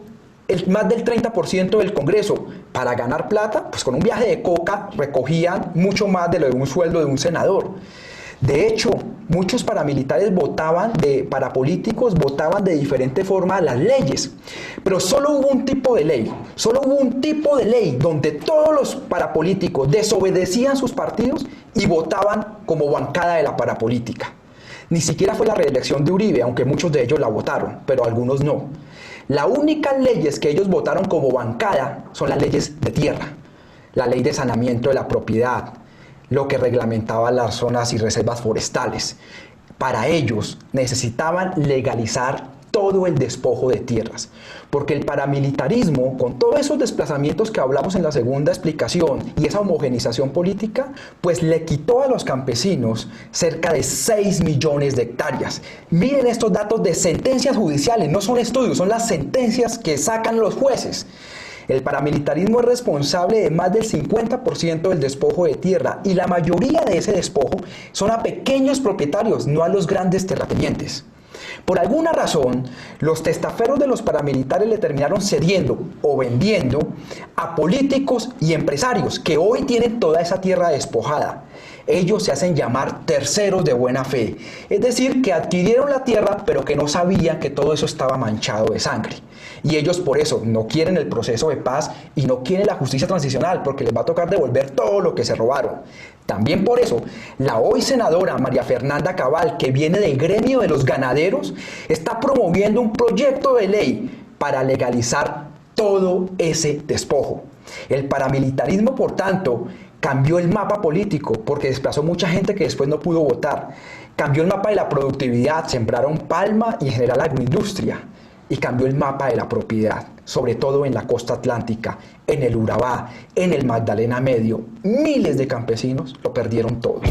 S4: más del 30% del Congreso? ¿Para ganar plata? Pues con un viaje de coca recogían mucho más de lo de un sueldo de un senador. De hecho, muchos paramilitares parapolíticos votaban de diferente forma las leyes, pero solo hubo un tipo de ley, donde todos los parapolíticos desobedecían sus partidos y votaban como bancada de la parapolítica. Ni siquiera fue la reelección de Uribe, aunque muchos de ellos la votaron, pero algunos no. Las únicas leyes que ellos votaron como bancada son las leyes de tierra, la ley de saneamiento de la propiedad, lo que reglamentaba las zonas y reservas forestales. Para ellos necesitaban legalizar todo el despojo de tierras, porque el paramilitarismo, con todos esos desplazamientos que hablamos en la segunda explicación y esa homogenización política, pues le quitó a los campesinos cerca de 6 millones de hectáreas. Miren estos datos de sentencias judiciales, no son estudios, son las sentencias que sacan los jueces. El paramilitarismo es responsable de más del 50% del despojo de tierra y la mayoría de ese despojo son a pequeños propietarios, no a los grandes terratenientes. Por alguna razón, los testaferros de los paramilitares le terminaron cediendo o vendiendo a políticos y empresarios que hoy tienen toda esa tierra despojada. Ellos se hacen llamar terceros de buena fe, es decir, que adquirieron la tierra pero que no sabían que todo eso estaba manchado de sangre. Y ellos por eso no quieren el proceso de paz y no quieren la justicia transicional porque les va a tocar devolver todo lo que se robaron. También por eso, la hoy senadora María Fernanda Cabal, que viene del gremio de los ganaderos, está promoviendo un proyecto de ley para legalizar todo ese despojo. El paramilitarismo, por tanto, cambió el mapa político porque desplazó mucha gente que después no pudo votar. Cambió el mapa de la productividad, sembraron palma y en general agroindustria. Y cambió el mapa de la propiedad, sobre todo en la costa atlántica, en el Urabá, en el Magdalena Medio. Miles de campesinos lo perdieron todo.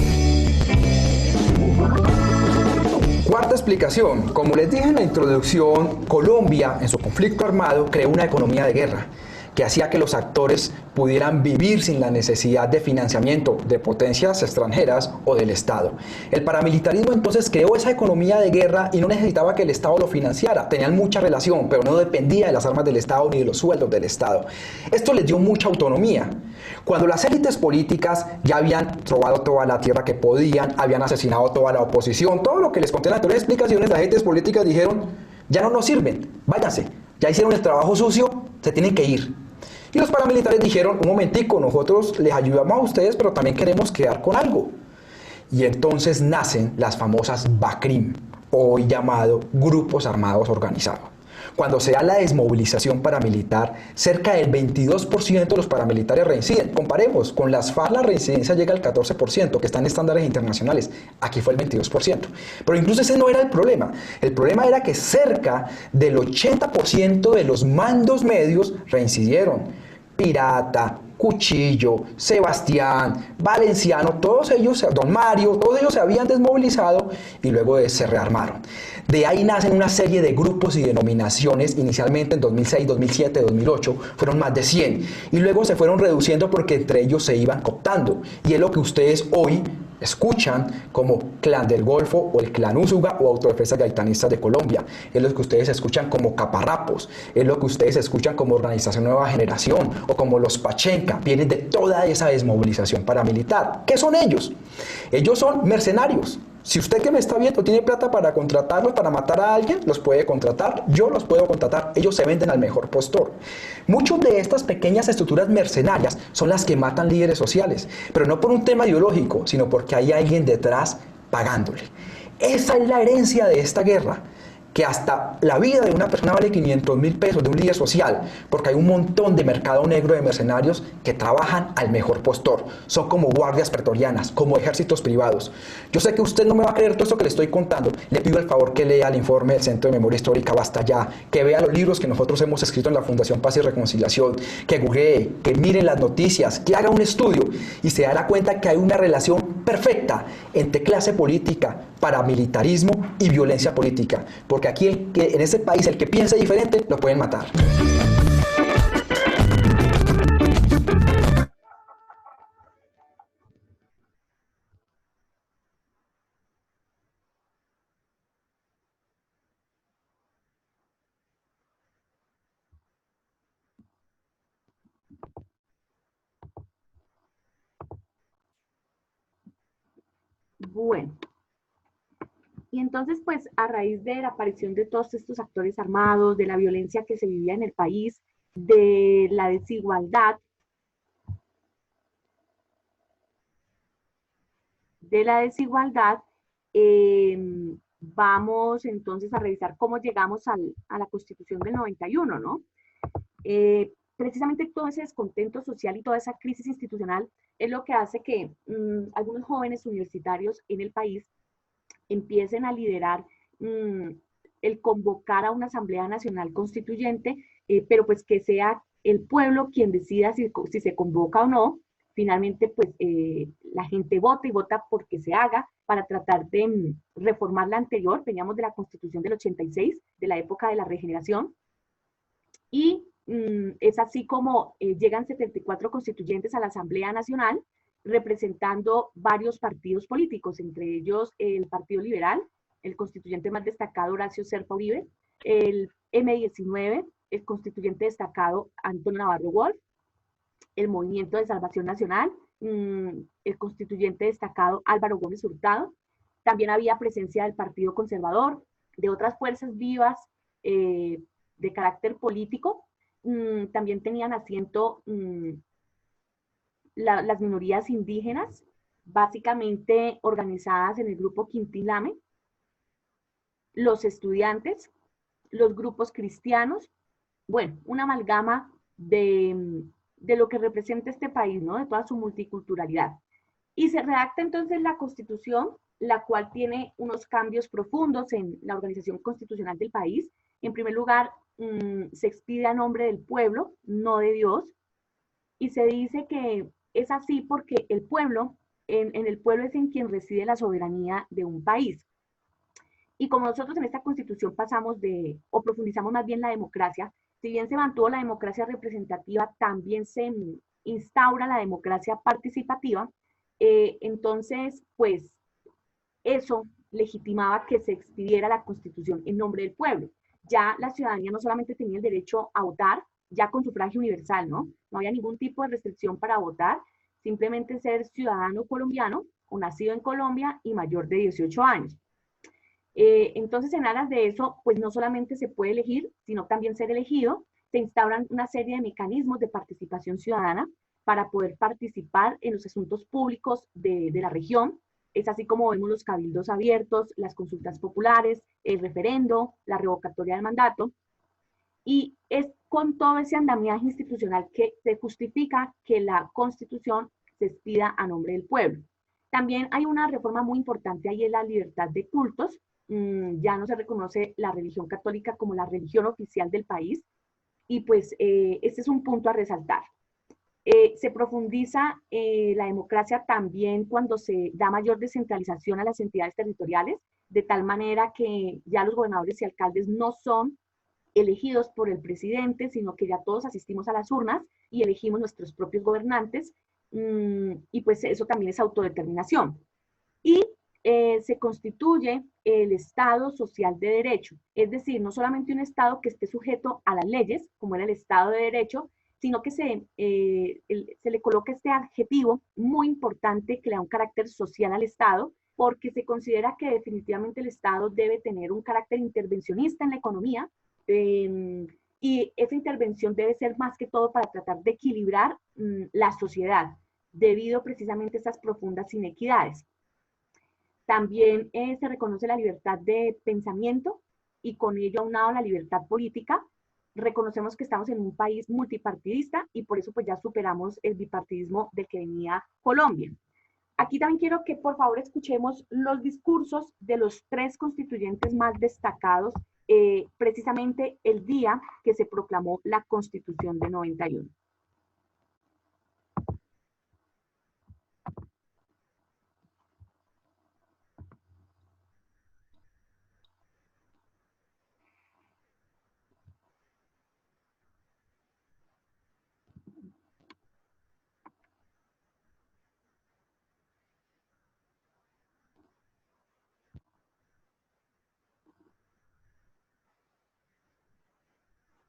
S4: Cuarta explicación. Como les dije en la introducción, Colombia, en su conflicto armado, creó una economía de guerra que hacía que los actores pudieran vivir sin la necesidad de financiamiento de potencias extranjeras o del Estado. El paramilitarismo entonces creó esa economía de guerra y no necesitaba que el Estado lo financiara. Tenían mucha relación, pero no dependía de las armas del Estado ni de los sueldos del Estado. Esto les dio mucha autonomía. Cuando las élites políticas ya habían robado toda la tierra que podían, habían asesinado toda la oposición, todo lo que les conté en las anteriores explicaciones, las élites políticas dijeron, ya no nos sirven, váyanse, ya hicieron el trabajo sucio, se tienen que ir. Y los paramilitares dijeron, un momentico, nosotros les ayudamos a ustedes, pero también queremos quedar con algo. Y entonces nacen las famosas BACRIM, hoy llamado Grupos Armados Organizados. Cuando se da la desmovilización paramilitar, cerca del 22% de los paramilitares reinciden. Comparemos, con las FARC la reincidencia llega al 14%, que está en estándares internacionales. Aquí fue el 22%. Pero incluso ese no era el problema. El problema era que cerca del 80% de los mandos medios reincidieron. Pirata, Cuchillo, Sebastián, Valenciano, todos ellos, Don Mario, todos ellos se habían desmovilizado y luego se rearmaron. De ahí nacen una serie de grupos y denominaciones, inicialmente en 2006, 2007, 2008, fueron más de 100 y luego se fueron reduciendo porque entre ellos se iban cooptando. Y es lo que ustedes hoy escuchan como Clan del Golfo o el Clan Úsuga o Autodefensas Gaitanistas de Colombia. Es lo que ustedes escuchan como Caparrapos, es lo que ustedes escuchan como Organización Nueva Generación o como los Pachenca. Vienen de toda esa desmovilización paramilitar. ¿Qué son ellos? Ellos son mercenarios. Si usted que me está viendo tiene plata para contratarlos, para matar a alguien, los puede contratar. Yo los puedo contratar. Ellos se venden al mejor postor. Muchas de estas pequeñas estructuras mercenarias son las que matan líderes sociales, pero no por un tema ideológico, sino porque hay alguien detrás pagándole. Esa es la herencia de esta guerra, que hasta la vida de una persona vale 500.000 pesos de un líder social, porque hay un montón de mercado negro de mercenarios que trabajan al mejor postor. Son como guardias pretorianas, como ejércitos privados. Yo sé que usted no me va a creer todo esto que le estoy contando. Le pido el favor que lea el informe del Centro de Memoria Histórica Basta Ya, que vea los libros que nosotros hemos escrito en la Fundación Paz y Reconciliación, que googlee, que mire las noticias, que haga un estudio y se dará cuenta que hay una relación perfecta entre clase política, paramilitarismo y violencia política, porque aquí en ese país el que piense diferente lo pueden matar.
S1: Bueno, y entonces pues a raíz de la aparición de todos estos actores armados, de la violencia que se vivía en el país, de la desigualdad, vamos entonces a revisar cómo llegamos a la Constitución del 91, ¿no? precisamente todo ese descontento social y toda esa crisis institucional es lo que hace que algunos jóvenes universitarios en el país empiecen a liderar el convocar a una Asamblea Nacional Constituyente, pero pues que sea el pueblo quien decida si se convoca o no. Finalmente, pues la gente vota y vota porque se haga para tratar de reformar la anterior. Veníamos de la Constitución del 86, de la época de la regeneración, y es así como llegan 74 constituyentes a la Asamblea Nacional, representando varios partidos políticos, entre ellos el Partido Liberal, el constituyente más destacado Horacio Serpa Uribe, el M19, el constituyente destacado Antonio Navarro Wolf, el Movimiento de Salvación Nacional, el constituyente destacado Álvaro Gómez Hurtado. También había presencia del Partido Conservador, de otras fuerzas vivas de carácter político. También tenían asiento las minorías indígenas, básicamente organizadas en el grupo Quintilame, los estudiantes, los grupos cristianos, bueno, una amalgama de lo que representa este país, ¿no? De toda su multiculturalidad. Y se redacta entonces la Constitución, la cual tiene unos cambios profundos en la organización constitucional del país. En primer lugar, se expide a nombre del pueblo, no de Dios, y se dice que es así porque el pueblo, en el pueblo es en quien reside la soberanía de un país. Y como nosotros en esta Constitución o profundizamos más bien la democracia, si bien se mantuvo la democracia representativa, también se instaura la democracia participativa. Entonces, pues, eso legitimaba que se expidiera la Constitución en nombre del pueblo. Ya la ciudadanía no solamente tenía el derecho a votar, ya con sufragio universal, ¿no? No había ningún tipo de restricción para votar, simplemente ser ciudadano colombiano o nacido en Colombia y mayor de 18 años. Entonces, en aras de eso, pues no solamente se puede elegir, sino también ser elegido. Se instauran una serie de mecanismos de participación ciudadana para poder participar en los asuntos públicos de la región. Es así como vemos los cabildos abiertos, las consultas populares, el referendo, la revocatoria del mandato. Y es con todo ese andamiaje institucional que se justifica que la Constitución se expida a nombre del pueblo. También hay una reforma muy importante ahí, es la libertad de cultos. Ya no se reconoce la religión católica como la religión oficial del país, y pues este es un punto a resaltar. Se profundiza la democracia también cuando se da mayor descentralización a las entidades territoriales, de tal manera que ya los gobernadores y alcaldes no son elegidos por el presidente, sino que ya todos asistimos a las urnas y elegimos nuestros propios gobernantes, y pues eso también es autodeterminación. Y se constituye el Estado social de derecho, es decir, no solamente un Estado que esté sujeto a las leyes, como era el Estado de Derecho, sino que se le coloca este adjetivo muy importante que le da un carácter social al Estado, porque se considera que definitivamente el Estado debe tener un carácter intervencionista en la economía, y esa intervención debe ser más que todo para tratar de equilibrar la sociedad, debido precisamente a estas profundas inequidades. También se reconoce la libertad de pensamiento y con ello aunado la libertad política. Reconocemos que estamos en un país multipartidista y por eso pues ya superamos el bipartidismo del que venía Colombia. Aquí también quiero que por favor escuchemos los discursos de los 3 constituyentes más destacados precisamente el día que se proclamó la Constitución de 91.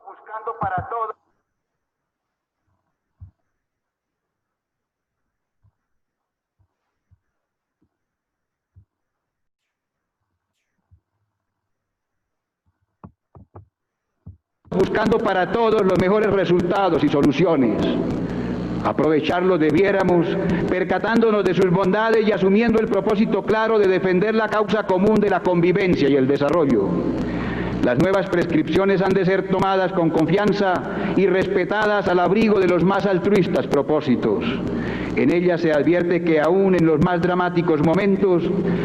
S5: Buscando para todos. Buscando para todos los mejores resultados y soluciones. Aprovecharlos debiéramos, percatándonos de sus bondades y asumiendo el propósito claro de defender la causa común de la convivencia y el desarrollo. Las nuevas prescripciones han de ser tomadas con confianza y respetadas al abrigo de los más altruistas propósitos. En ellas se advierte que aún en los más dramáticos momentos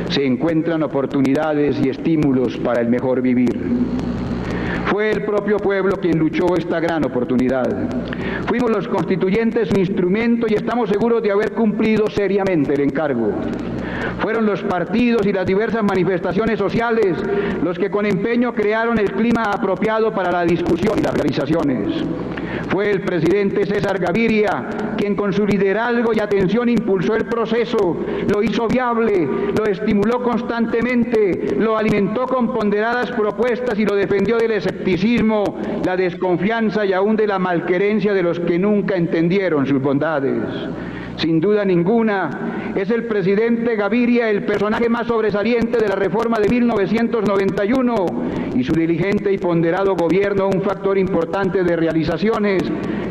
S5: se encuentran oportunidades y estímulos para el mejor vivir. Fue el propio pueblo quien luchó esta gran oportunidad. Fuimos los constituyentes su instrumento y estamos seguros de haber cumplido seriamente el encargo. Fueron los partidos y las diversas manifestaciones sociales los que con empeño crearon el clima apropiado para la discusión y las realizaciones. Fue el presidente César Gaviria quien con su liderazgo y atención impulsó el proceso, lo hizo viable, lo estimuló constantemente, lo alimentó con ponderadas propuestas y lo defendió del escepticismo, la desconfianza y aún de la malquerencia de los que nunca entendieron sus bondades. Sin duda ninguna, es el presidente Gaviria el personaje más sobresaliente de la reforma de 1991 y su diligente y ponderado gobierno un factor importante de realizaciones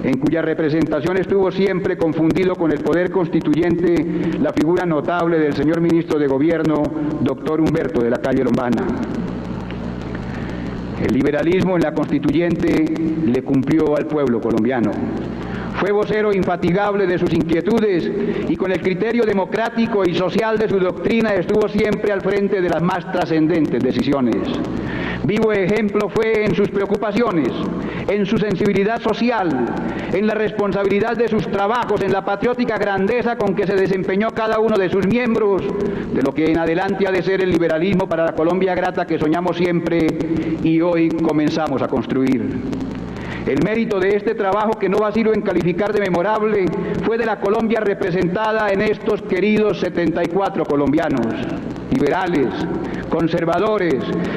S5: en cuya representación estuvo siempre confundido con el poder constituyente la figura notable del señor ministro de Gobierno, doctor Humberto de la Calle Lombana. El liberalismo en la constituyente le cumplió al pueblo colombiano. Fue vocero infatigable de sus inquietudes y con el criterio democrático y social de su doctrina estuvo siempre al frente de las más trascendentes decisiones. Vivo ejemplo fue en sus preocupaciones, en su sensibilidad social, en la responsabilidad de sus trabajos, en la patriótica grandeza con que se desempeñó cada uno de sus miembros, de lo que en adelante ha de ser el liberalismo para la Colombia grata que soñamos siempre y hoy comenzamos a construir. El mérito de este trabajo, que no vacilo en calificar de memorable, fue de la Colombia representada en estos queridos 74 colombianos, liberales, conservadores,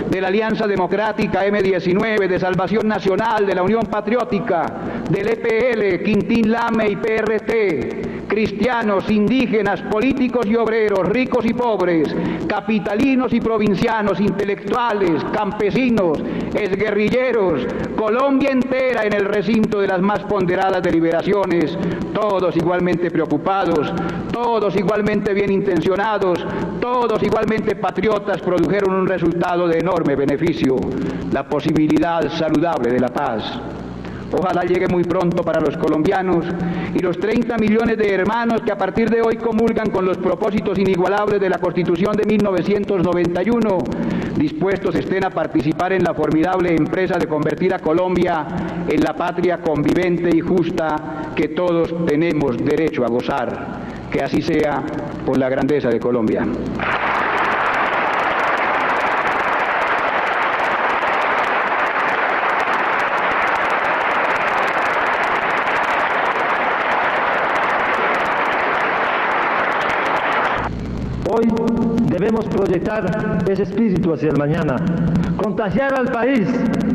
S5: de la Alianza Democrática M19, de Salvación Nacional, de la Unión Patriótica, del EPL, Quintín Lame y PRT, cristianos, indígenas, políticos y obreros, ricos y pobres, capitalinos y provincianos, intelectuales, campesinos, exguerrilleros, Colombia entera en el recinto de las más ponderadas deliberaciones, todos igualmente preocupados, todos igualmente bien intencionados, todos igualmente patriotas, produjeron un resultado de enorme beneficio, la posibilidad saludable de la paz. Ojalá llegue muy pronto para los colombianos y los 30 millones de hermanos que a partir de hoy comulgan con los propósitos inigualables de la Constitución de 1991, dispuestos estén a participar en la formidable empresa de convertir a Colombia en la patria convivente y justa que todos tenemos derecho a gozar. Que así sea por la grandeza de Colombia.
S6: Hoy debemos proyectar ese espíritu hacia el mañana, contagiar al país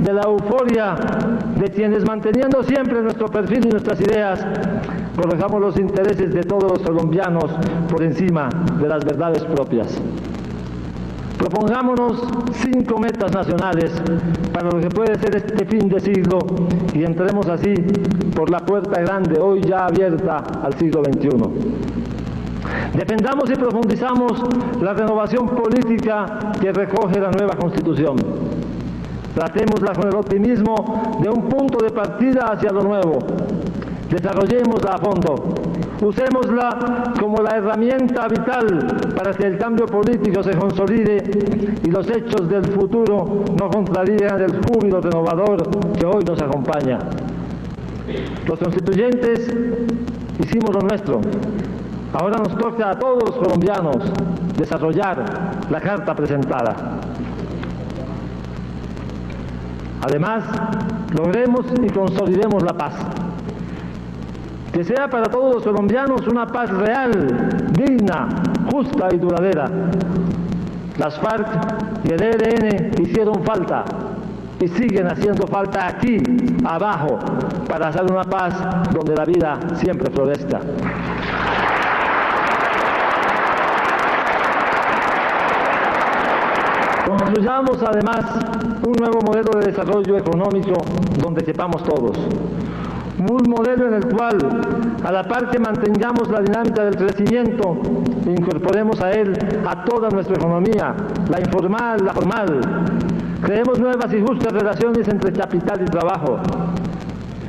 S6: de la euforia de quienes, manteniendo siempre nuestro perfil y nuestras ideas, protejamos los intereses de todos los colombianos por encima de las verdades propias. Propongámonos 5 metas nacionales para lo que puede ser este fin de siglo y entremos así por la puerta grande, hoy ya abierta al siglo XXI. Defendamos y profundizamos la renovación política que recoge la nueva Constitución. Tratémosla con el optimismo de un punto de partida hacia lo nuevo. Desarrollémosla a fondo. Usémosla como la herramienta vital para que el cambio político se consolide y los hechos del futuro no contradigan el júbilo renovador que hoy nos acompaña. Los constituyentes hicimos lo nuestro. Ahora nos toca a todos los colombianos desarrollar la carta presentada. Además, logremos y consolidemos la paz. Que sea para todos los colombianos una paz real, digna, justa y duradera. Las FARC y el ELN hicieron falta y siguen haciendo falta aquí, abajo, para hacer una paz donde la vida siempre florezca. Construyamos además un nuevo modelo de desarrollo económico donde quepamos todos. Un modelo en el cual, a la par que mantengamos la dinámica del crecimiento, incorporemos a él a toda nuestra economía, la informal, la formal, Creemos nuevas y justas relaciones entre capital y trabajo.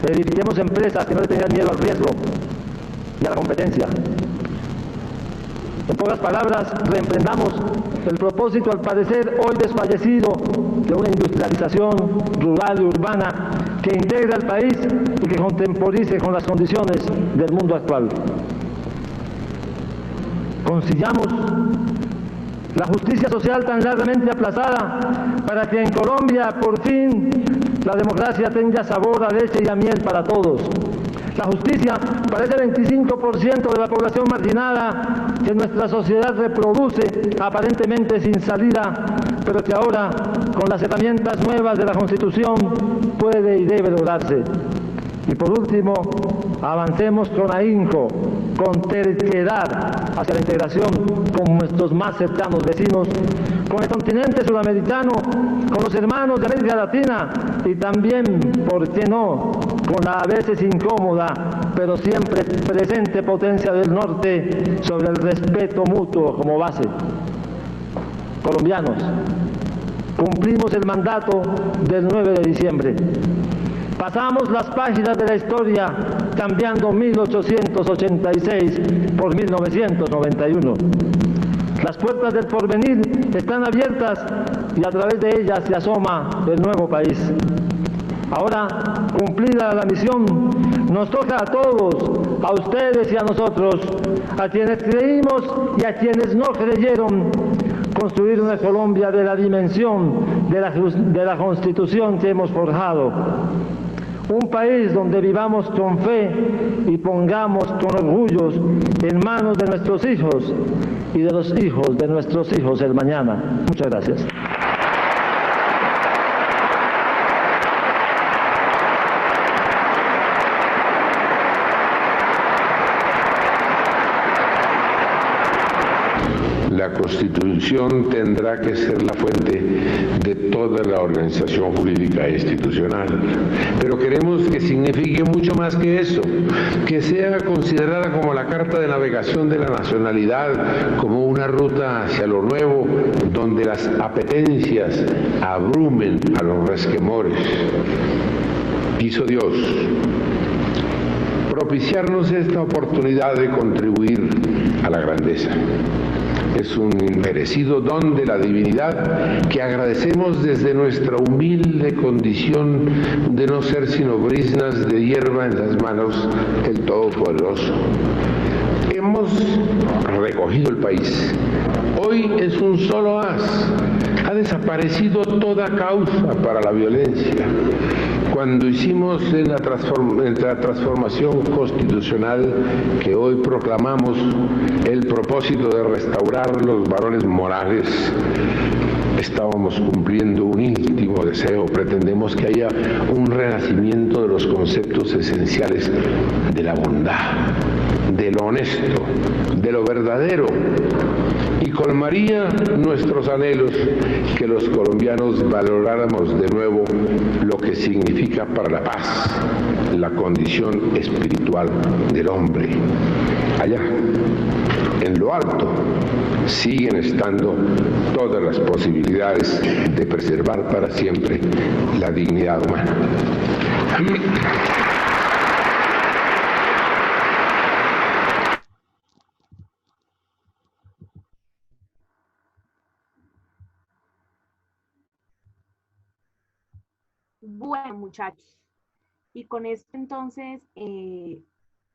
S6: Edifiquemos empresas que no le tengan miedo al riesgo y a la competencia. En pocas palabras, reemprendamos el propósito, al parecer hoy desfallecido, de una industrialización rural y urbana que integre al país y que contemporice con las condiciones del mundo actual. Consigamos la justicia social tan largamente aplazada para que en Colombia por fin la democracia tenga sabor a leche y a miel para todos. La justicia para ese 25% de la población marginada que nuestra sociedad reproduce aparentemente sin salida, pero que ahora, con las herramientas nuevas de la Constitución, puede y debe lograrse. Y por último, avancemos con ahínco, con terquedad hacia la integración con nuestros más cercanos vecinos, con el continente sudamericano, con los hermanos de América Latina y también, ¿por qué no?, con la a veces incómoda, pero siempre presente potencia del norte sobre el respeto mutuo como base. Colombianos, cumplimos el mandato del 9 de diciembre. Pasamos las páginas de la historia cambiando 1886 por 1991. Las puertas del porvenir están abiertas y a través de ellas se asoma el nuevo país. Ahora, cumplida la misión, nos toca a todos, a ustedes y a nosotros, a quienes creímos y a quienes no creyeron, construir una Colombia de la dimensión de la Constitución que hemos forjado. Un país donde vivamos con fe y pongamos con orgullo en manos de nuestros hijos y de los hijos de nuestros hijos el mañana. Muchas gracias.
S7: La Constitución tendrá que ser la fuente de toda la organización jurídica e institucional, pero queremos que signifique mucho más que eso, que sea considerada como la carta de navegación de la nacionalidad, como una ruta hacia lo nuevo, donde las apetencias abrumen a los resquemores. Quiso Dios propiciarnos esta oportunidad de contribuir a la grandeza. Es un inmerecido don de la divinidad que agradecemos desde nuestra humilde condición de no ser sino briznas de hierba en las manos del Todopoderoso. Hemos recogido el país. Hoy es un solo haz. Ha desaparecido toda causa para la violencia. Cuando hicimos en la transformación constitucional que hoy proclamamos el propósito de restaurar los valores morales, estábamos cumpliendo un íntimo deseo. Pretendemos que haya un renacimiento de los conceptos esenciales de la bondad, de lo honesto, de lo verdadero, y colmaría nuestros anhelos que los colombianos valoráramos de nuevo lo que significa para la paz la condición espiritual del hombre. Allá, en lo alto, siguen estando todas las posibilidades de preservar para siempre la dignidad humana.
S1: Bueno, muchachos, y con esto entonces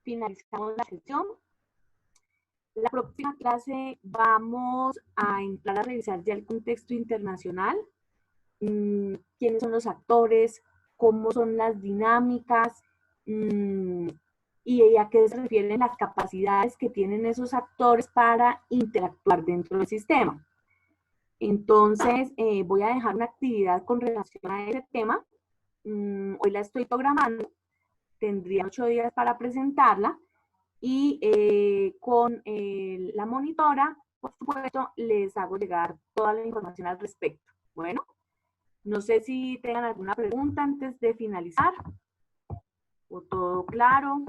S1: finalizamos la sesión. La próxima clase vamos a entrar a revisar ya el contexto internacional, quiénes son los actores, cómo son las dinámicas y a qué se refieren las capacidades que tienen esos actores para interactuar dentro del sistema. Entonces, voy a dejar una actividad con relación a ese tema. Hoy la estoy programando, tendría 8 días para presentarla y con la monitora, por supuesto, les hago llegar toda la información al respecto. Bueno, no sé si tengan alguna pregunta antes de finalizar. ¿O todo claro?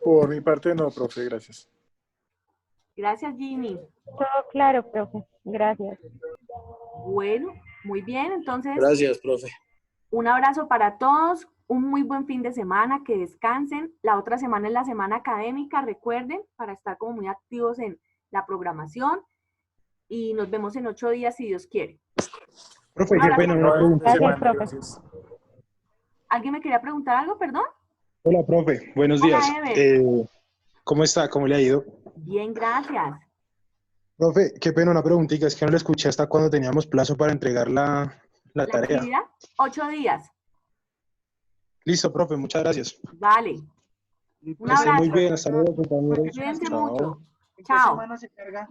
S2: Por mi parte no, profe, gracias.
S1: Gracias, Jimmy.
S8: Todo claro, profe. Gracias.
S1: Bueno, muy bien, entonces
S8: Gracias, profe.
S1: un abrazo para todos, un muy buen fin de semana, que descansen. La otra semana es la semana académica, recuerden, para estar como muy activos en la programación. Y nos vemos en 8 días si Dios quiere.
S9: Profe,
S1: Un
S9: qué
S1: abrazo.
S9: pena, una pregunta.
S10: Gracias, profe.
S1: ¿Alguien me quería preguntar algo, perdón?
S9: Hola, profe, buenos
S1: Hola,
S9: días.
S1: Ever.
S9: ¿Cómo está? ¿Cómo le ha ido?
S1: Bien, gracias.
S9: Profe, qué pena, una preguntita, es que no le escuché hasta cuándo teníamos plazo para entregar la
S1: ¿La
S9: tarea.
S1: actividad? 8 días.
S9: Listo, profe, muchas gracias.
S1: Vale. Un
S9: Que estén muy
S1: abrazo.
S9: bien, hasta luego, compañeros.
S1: Cuídense
S9: Chao.
S1: mucho.
S2: ¿En qué
S1: Chao.
S2: semana se carga?